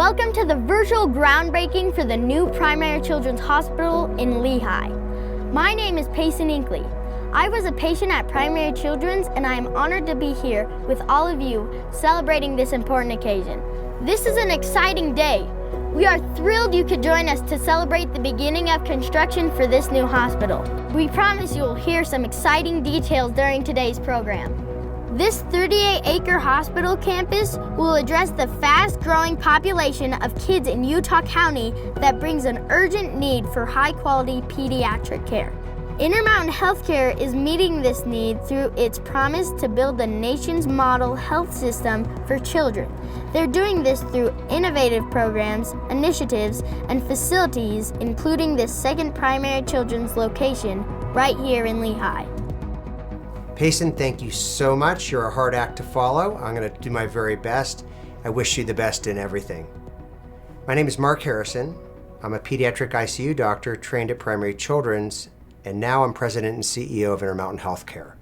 Welcome to the virtual groundbreaking for the new Primary Children's Hospital in Lehi. My name is Payson Inkley. I was a patient at Primary Children's and I am honored to be here with all of you celebrating this important occasion. This is an exciting day. We are thrilled you could join us to celebrate the beginning of construction for this new hospital. We promise you will hear some exciting details during today's program. This 38-acre hospital campus will address the fast-growing population of kids in Utah County that brings an urgent need for high-quality pediatric care. Intermountain Healthcare is meeting this need through its promise to build the nation's model health system for children. They're doing this through innovative programs, initiatives, and facilities, including this second Primary Children's location right here in Lehi. Payson, thank you so much. You're a hard act to follow. I'm going to do my very best. I wish you the best in everything. My name is Mark Harrison. I'm a pediatric ICU doctor trained at Primary Children's, and now I'm president and CEO of Intermountain Healthcare.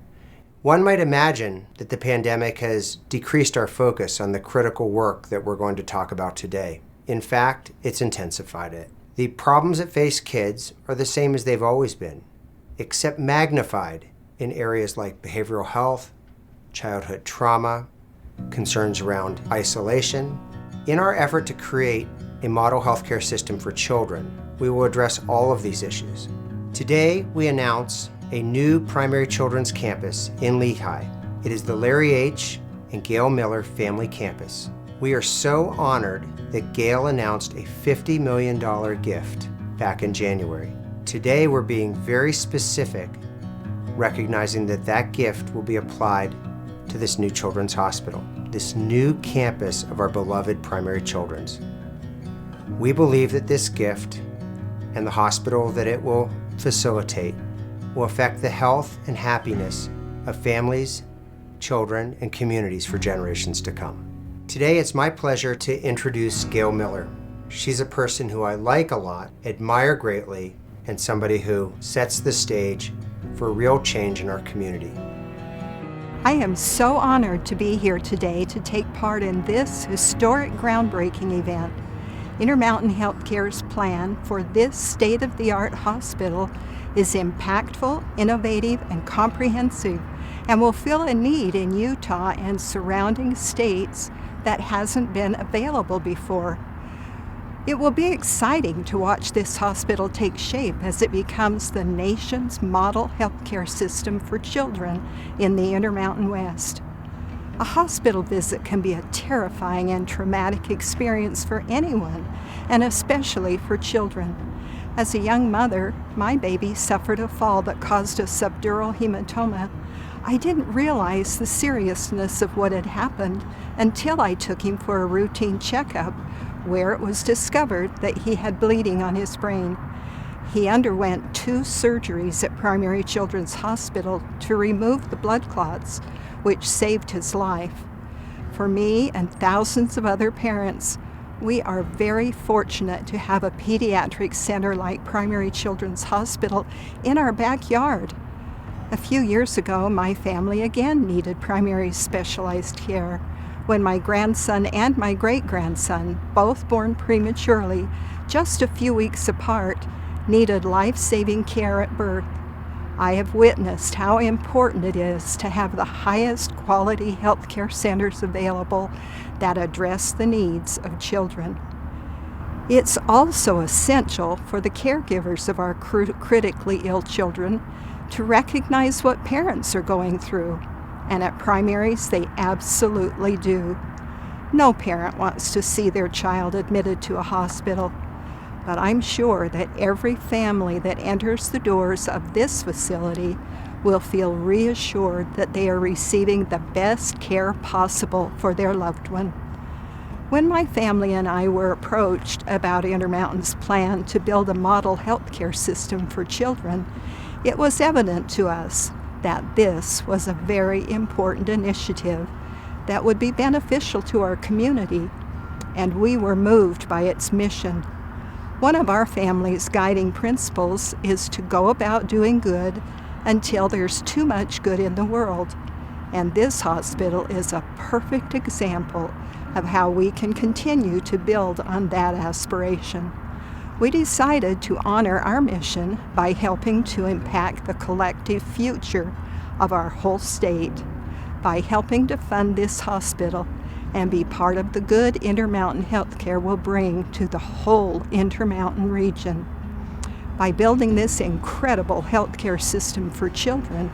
One might imagine that the pandemic has decreased our focus on the critical work that we're going to talk about today. In fact, it's intensified it. The problems that face kids are the same as they've always been, except magnified in areas like behavioral health, childhood trauma, concerns around isolation. In our effort to create a model healthcare system for children, we will address all of these issues. Today, we announce a new Primary Children's campus in Lehi. It is the Larry H. and Gail Miller Family Campus. We are so honored that Gail announced a $50 million gift back in January. Today, we're being very specific, recognizing that that gift will be applied to this new children's hospital, this new campus of our beloved Primary Children's. We believe that this gift and the hospital that it will facilitate will affect the health and happiness of families, children, and communities for generations to come. Today, it's my pleasure to introduce Gail Miller. She's a person who I like a lot, admire greatly, and somebody who sets the stage for real change in our community. I am so honored to be here today to take part in this historic groundbreaking event. Intermountain Healthcare's plan for this state-of-the-art hospital is impactful, innovative, and comprehensive, and will fill a need in Utah and surrounding states that hasn't been available before. It will be exciting to watch this hospital take shape as it becomes the nation's model healthcare system for children in the Intermountain West. A hospital visit can be a terrifying and traumatic experience for anyone, and especially for children. As a young mother, my baby suffered a fall that caused a subdural hematoma. I didn't realize the seriousness of what had happened until I took him for a routine checkup, where it was discovered that he had bleeding on his brain. He underwent 2 surgeries at Primary Children's Hospital to remove the blood clots, which saved his life. For me and thousands of other parents, we are very fortunate to have a pediatric center like Primary Children's Hospital in our backyard. A few years ago, my family again needed primary specialized care when my grandson and my great-grandson, both born prematurely, just a few weeks apart, needed life-saving care at birth. I have witnessed how important it is to have the highest quality healthcare centers available that address the needs of children. It's also essential for the caregivers of our critically ill children to recognize what parents are going through, and at primaries they absolutely do. No parent wants to see their child admitted to a hospital, but I'm sure that every family that enters the doors of this facility will feel reassured that they are receiving the best care possible for their loved one. When my family and I were approached about Intermountain's plan to build a model healthcare system for children, it was evident to us that this was a very important initiative that would be beneficial to our community, and we were moved by its mission. One of our family's guiding principles is to go about doing good until there's too much good in the world, and this hospital is a perfect example of how we can continue to build on that aspiration. We decided to honor our mission by helping to impact the collective future of our whole state, by helping to fund this hospital and be part of the good Intermountain Healthcare will bring to the whole Intermountain region. By building this incredible healthcare system for children,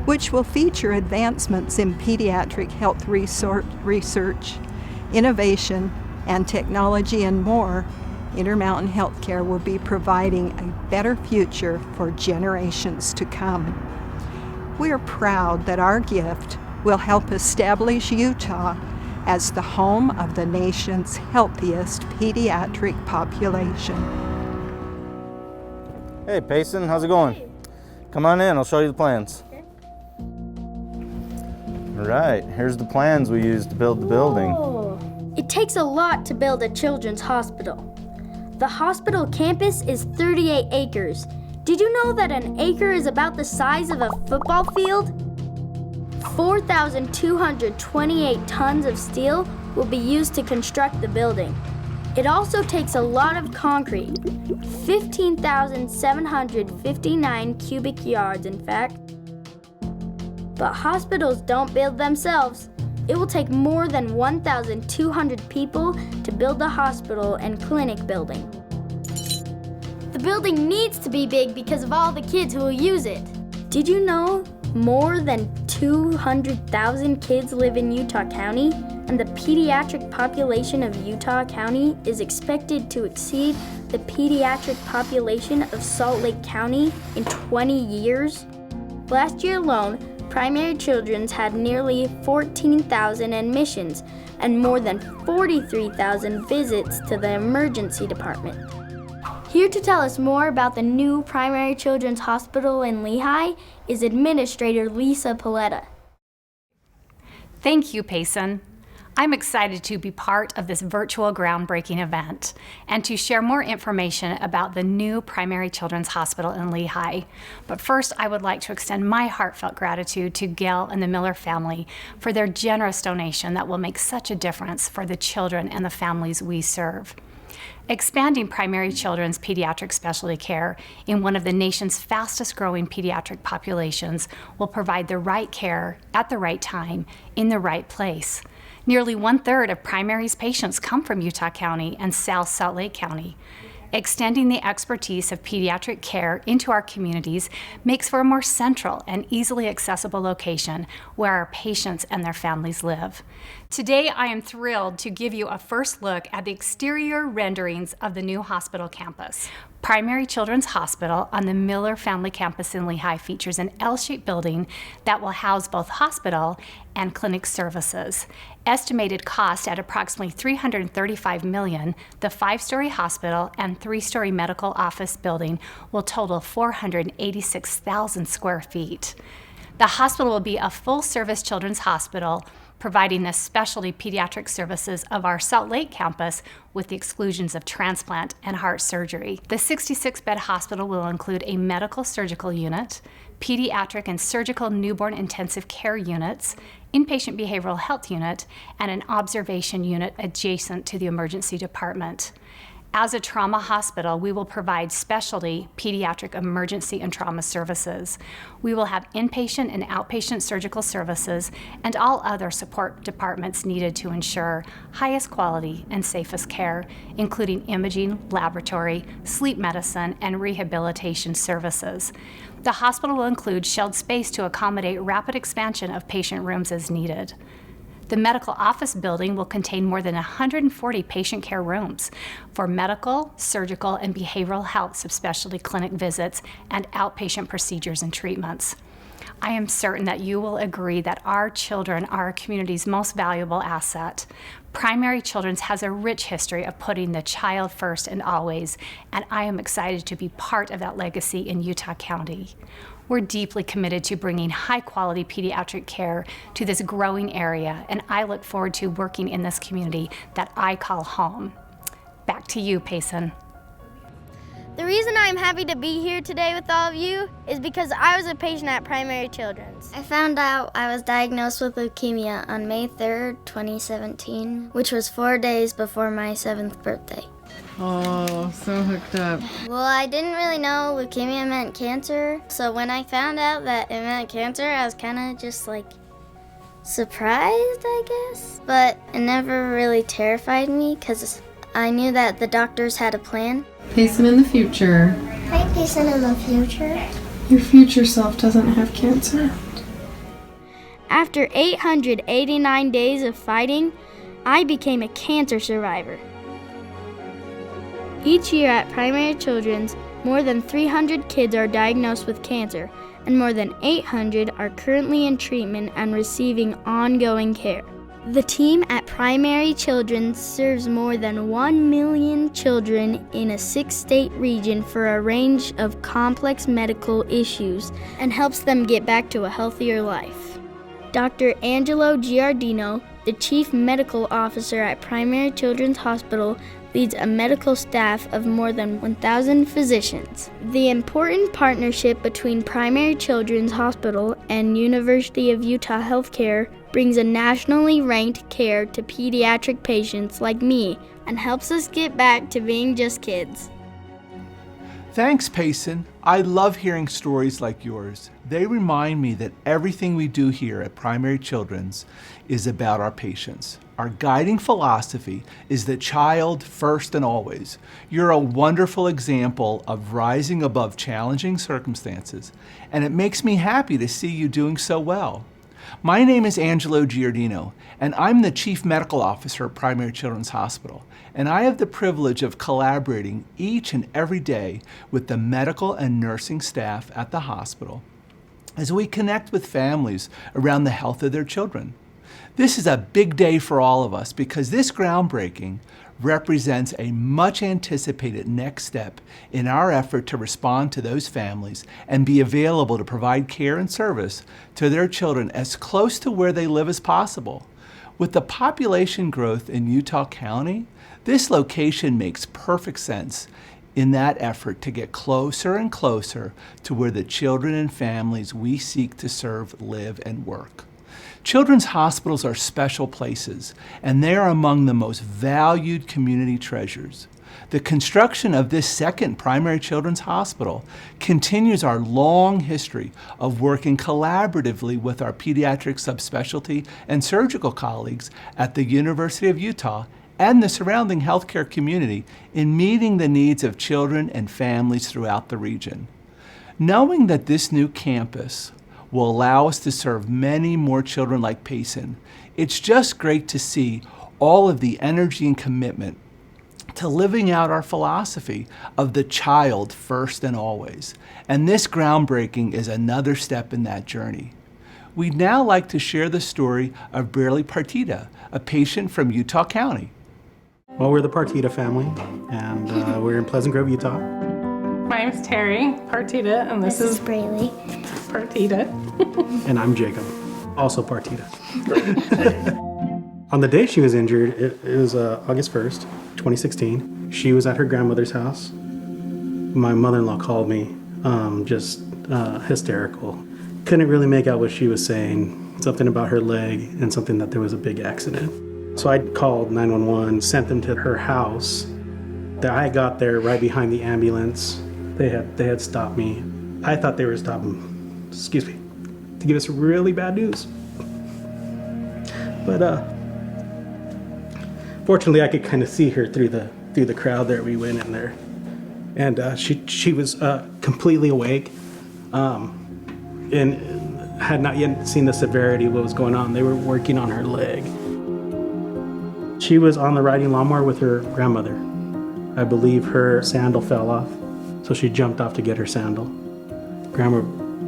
which will feature advancements in pediatric health research, innovation, and technology and more, Intermountain Healthcare will be providing a better future for generations to come. We are proud that our gift will help establish Utah as the home of the nation's healthiest pediatric population. Hey Payson, how's it going? Hey. Come on in, I'll show you the plans. Okay. All right, here's the plans we used to build the building. Whoa. It takes a lot to build a children's hospital. The hospital campus is 38 acres. Did you know that an acre is about the size of a football field? 4,228 tons of steel will be used to construct the building. It also takes a lot of concrete, 15,759 cubic yards in fact. But hospitals don't build themselves. It will take more than 1,200 people to build the hospital and clinic building. The building needs to be big because of all the kids who will use it. Did you know more than 200,000 kids live in Utah County, and the pediatric population of Utah County is expected to exceed the pediatric population of Salt Lake County in 20 years? Last year alone, Primary Children's had nearly 14,000 admissions and more than 43,000 visits to the emergency department. Here to tell us more about the new Primary Children's Hospital in Lehi is Administrator Lisa Paletta. Thank you, Payson. I'm excited to be part of this virtual groundbreaking event and to share more information about the new Primary Children's Hospital in Lehi. But first, I would like to extend my heartfelt gratitude to Gail and the Miller family for their generous donation that will make such a difference for the children and the families we serve. Expanding Primary Children's pediatric specialty care in one of the nation's fastest growing pediatric populations will provide the right care at the right time in the right place. Nearly 1/3 of Primary's patients come from Utah County and South Salt Lake County. Extending the expertise of pediatric care into our communities makes for a more central and easily accessible location where our patients and their families live. Today, I am thrilled to give you a first look at the exterior renderings of the new hospital campus. Primary Children's Hospital on the Miller Family Campus in Lehi features an L-shaped building that will house both hospital and clinic services. Estimated cost at approximately $335 million, the 5-story hospital and 3-story medical office building will total 486,000 square feet. The hospital will be a full-service children's hospital, providing the specialty pediatric services of our Salt Lake campus with the exclusions of transplant and heart surgery. The 66-bed hospital will include a medical surgical unit, pediatric and surgical newborn intensive care units, inpatient behavioral health unit, and an observation unit adjacent to the emergency department. As a trauma hospital, we will provide specialty pediatric emergency and trauma services. We will have inpatient and outpatient surgical services and all other support departments needed to ensure highest quality and safest care, including imaging, laboratory, sleep medicine, and rehabilitation services. The hospital will include shelved space to accommodate rapid expansion of patient rooms as needed. The medical office building will contain more than 140 patient care rooms for medical, surgical, and behavioral health subspecialty clinic visits and outpatient procedures and treatments. I am certain that you will agree that our children are our community's most valuable asset. Primary Children's has a rich history of putting the child first and always, and I am excited to be part of that legacy in Utah County. We're deeply committed to bringing high-quality pediatric care to this growing area, and I look forward to working in this community that I call home. Back to you, Payson. The reason I'm happy to be here today with all of you is because I was a patient at Primary Children's. I found out I was diagnosed with leukemia on May 3rd, 2017, which was 4 days before my 7th birthday. Oh, so hooked up. Well, I didn't really know leukemia meant cancer, so when I found out that it meant cancer, I was kind of just like surprised, I guess. But it never really terrified me because I knew that the doctors had a plan. Payson in the future. Hi, Payson in the future. Your future self doesn't have cancer. After 889 days of fighting, I became a cancer survivor. Each year at Primary Children's, more than 300 kids are diagnosed with cancer, and more than 800 are currently in treatment and receiving ongoing care. The team at Primary Children's serves more than 1 million children in a 6-state region for a range of complex medical issues and helps them get back to a healthier life. Dr. Angelo Giardino, the Chief Medical Officer at Primary Children's Hospital, leads a medical staff of more than 1,000 physicians. The important partnership between Primary Children's Hospital and University of Utah Healthcare brings a nationally ranked care to pediatric patients like me and helps us get back to being just kids. Thanks, Payson. I love hearing stories like yours. They remind me that everything we do here at Primary Children's is about our patients. Our guiding philosophy is the child first and always. You're a wonderful example of rising above challenging circumstances, and it makes me happy to see you doing so well. My name is Angelo Giardino, and I'm the Chief Medical Officer at Primary Children's Hospital, and I have the privilege of collaborating each and every day with the medical and nursing staff at the hospital as we connect with families around the health of their children. This is a big day for all of us because this groundbreaking represents a much anticipated next step in our effort to respond to those families and be available to provide care and service to their children as close to where they live as possible. With the population growth in Utah County, this location makes perfect sense in that effort to get closer and closer to where the children and families we seek to serve live and work. Children's hospitals are special places, and they are among the most valued community treasures. The construction of this second Primary Children's Hospital continues our long history of working collaboratively with our pediatric subspecialty and surgical colleagues at the University of Utah and the surrounding healthcare community in meeting the needs of children and families throughout the region. Knowing that this new campus will allow us to serve many more children like Payson, it's just great to see all of the energy and commitment to living out our philosophy of the child first and always. And this groundbreaking is another step in that journey. We'd now like to share the story of Braley Partita, a patient from Utah County. Well, we're the Partita family, and we're in Pleasant Grove, Utah. My name is Terry Partita, and this is Braley Partita. And I'm Jacob, also Partita. On the day she was injured, it was August 1st, 2016. She was at her grandmother's house. My mother-in-law called me, just hysterical. Couldn't really make out what she was saying, something about her leg and something that there was a big accident. So I called 911, sent them to her house. I got there right behind the ambulance. They had stopped me. I thought they were stopping, to give us really bad news. But fortunately, I could kind of see her through the crowd there. We went in there, and she was completely awake, and had not yet seen the severity of what was going on. They were working on her leg. She was on the riding lawnmower with her grandmother. I believe her sandal fell off, so she jumped off to get her sandal. Grandma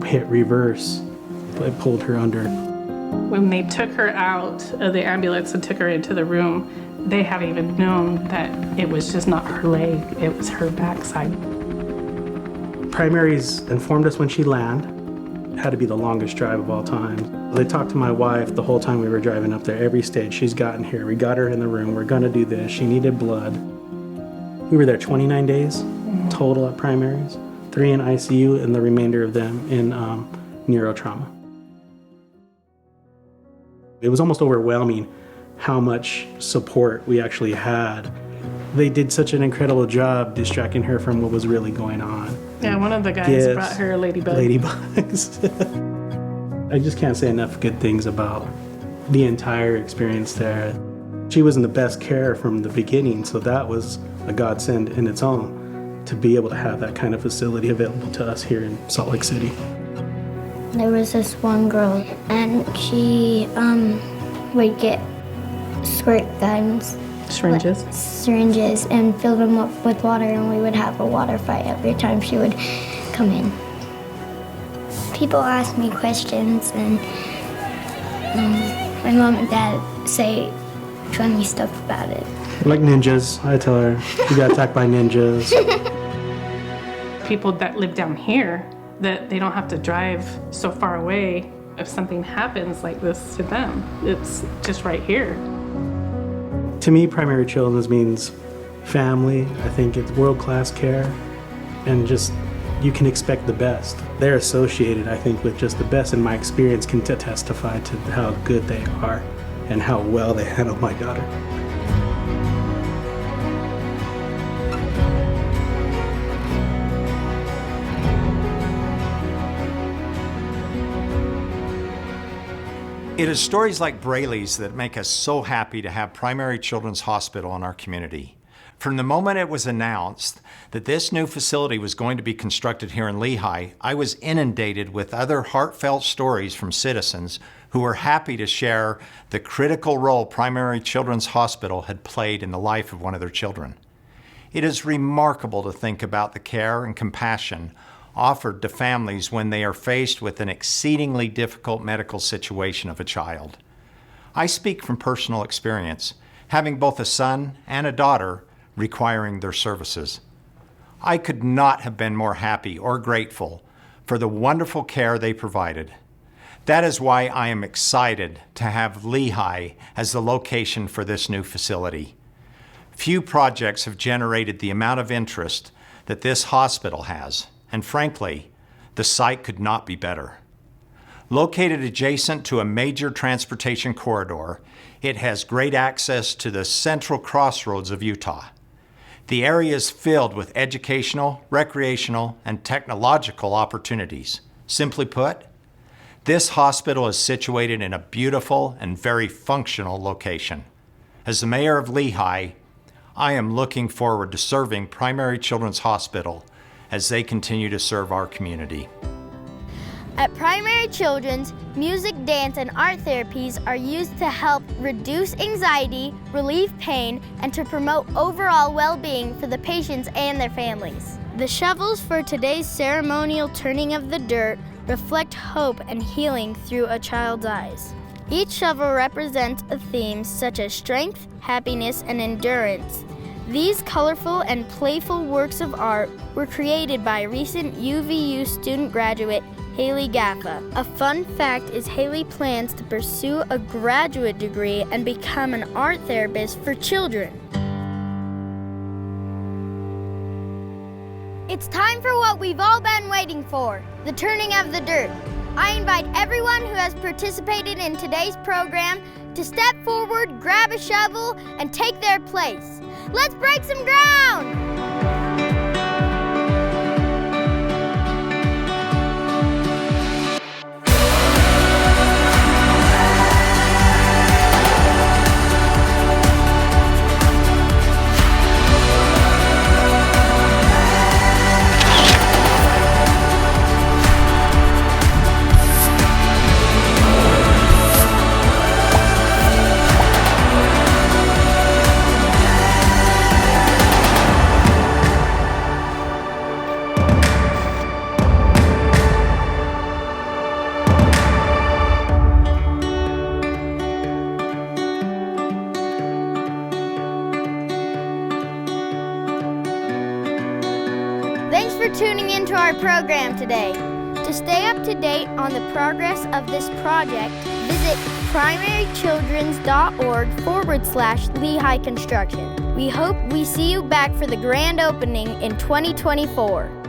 hit reverse, but it pulled her under. When they took her out of the ambulance and took her into the room, they hadn't even known that it was just not her leg, it was her backside. Primaries informed us when she landed. It had to be the longest drive of all time. They talked to my wife the whole time we were driving up there. Every stage she's gotten here. We got her in the room. We're gonna do this. She needed blood. We were there 29 days. total at primaries, 3 in ICU, and the remainder of them in neurotrauma. It was almost overwhelming how much support we actually had. They did such an incredible job distracting her from what was really going on. Yeah, one of the guys brought her a ladybug. Ladybugs. I just can't say enough good things about the entire experience there. She was in the best care from the beginning, so that was a godsend in its own, to be able to have that kind of facility available to us here in Salt Lake City. There was this one girl, and she would get squirt guns. Syringes, and fill them up with water, and we would have a water fight every time she would come in. People ask me questions, and my mom and dad say funny stuff about it. Like ninjas, I tell her, you got attacked by ninjas. People that live down here, that they don't have to drive so far away if something happens like this to them. It's just right here. To me, primary children's means family. I think it's world-class care, and just you can expect the best. They're associated, I think, with just the best, and my experience can testify to how good they are and how well they handle my daughter. It is stories like Braley's that make us so happy to have Primary Children's Hospital in our community. From the moment it was announced that this new facility was going to be constructed here in Lehi, I was inundated with other heartfelt stories from citizens who were happy to share the critical role Primary Children's Hospital had played in the life of one of their children. It is remarkable to think about the care and compassion offered to families when they are faced with an exceedingly difficult medical situation of a child. I speak from personal experience, having both a son and a daughter requiring their services. I could not have been more happy or grateful for the wonderful care they provided. That is why I am excited to have Lehi as the location for this new facility. Few projects have generated the amount of interest that this hospital has. And frankly, the site could not be better. Located adjacent to a major transportation corridor, it has great access to the central crossroads of Utah. The area is filled with educational, recreational, and technological opportunities. Simply put, this hospital is situated in a beautiful and very functional location. As the mayor of Lehi, I am looking forward to serving Primary Children's Hospital as they continue to serve our community. At Primary Children's, music, dance, and art therapies are used to help reduce anxiety, relieve pain, and to promote overall well-being for the patients and their families. The shovels for today's ceremonial turning of the dirt reflect hope and healing through a child's eyes. Each shovel represents a theme such as strength, happiness, and endurance. These colorful and playful works of art were created by recent UVU student graduate Haley Gaffa. A fun fact is Haley plans to pursue a graduate degree and become an art therapist for children. It's time for what we've all been waiting for, the turning of the dirt. I invite everyone who has participated in today's program to step forward, grab a shovel, and take their place. Let's break some ground! Thanks for tuning into our program today. To stay up to date on the progress of this project, Visit primarychildrens.org/Lehi Construction. We hope we see you back for the grand opening in 2024.